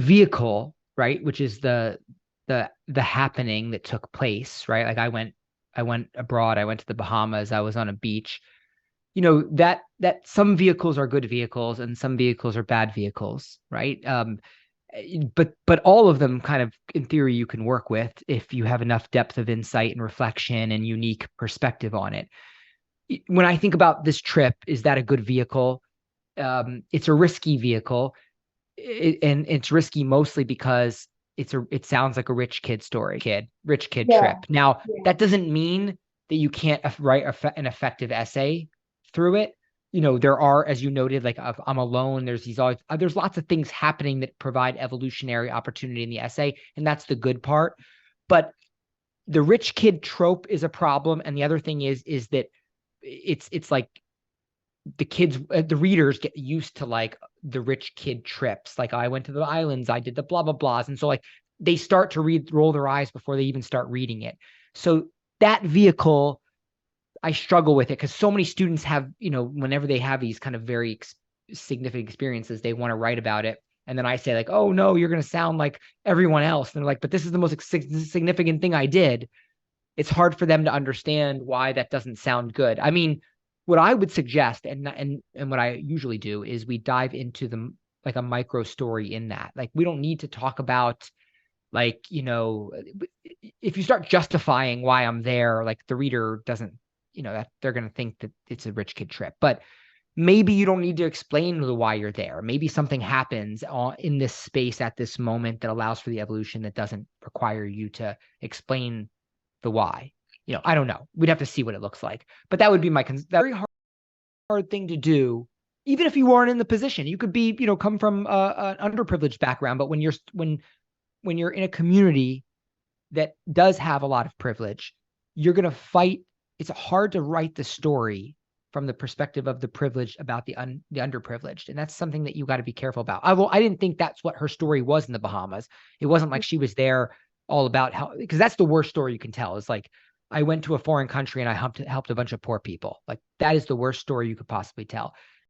vehicle, right, which is the happening that took place, right? Like I went abroad, I went to the Bahamas, I was on a beach. That some vehicles are good vehicles and some vehicles are bad vehicles, right? But all of them kind of in theory you can work with if you have enough depth of insight and reflection and unique perspective on it. When I think about this trip, is that a good vehicle? It's a risky vehicle, and it's risky mostly because it sounds like a rich kid Yeah. trip. Now, Yeah. that doesn't mean that you can't write an effective essay through it. There are, as you noted, like I'm alone. There's lots of things happening that provide evolutionary opportunity in the essay, and that's the good part. But the rich kid trope is a problem, and the other thing is that it's like the readers get used to like the rich kid trips. Like I went to the islands, I did the blah blah blahs, and so like they start to roll their eyes before they even start reading it. So that vehicle, I struggle with it because so many students have, whenever they have these kind of very significant experiences, they want to write about it. And then I say like, oh no, you're going to sound like everyone else. And they're like, but this is the most significant thing I did. It's hard for them to understand why that doesn't sound good. I mean, what I would suggest and what I usually do is we dive into the like a micro story in that. Like we don't need to talk about like, if you start justifying why I'm there, like the reader doesn't, that they're going to think that it's a rich kid trip. But maybe you don't need to explain the why you're there. Maybe something happens in this space at this moment that allows for the evolution that doesn't require you to explain the why. I don't know. We'd have to see what it looks like. But that would be very hard thing to do. Even if you weren't in the position, you could be, come from an underprivileged background. But when you're in a community that does have a lot of privilege, you're going to fight. It's hard to write the story from the perspective of the privileged about the underprivileged, and that's something that you got to be careful about. I didn't think that's what her story was in the Bahamas. It wasn't like she was there all about how, because that's the worst story you can tell. Is like I went to a foreign country and I helped a bunch of poor people. Like that is the worst story you could possibly tell.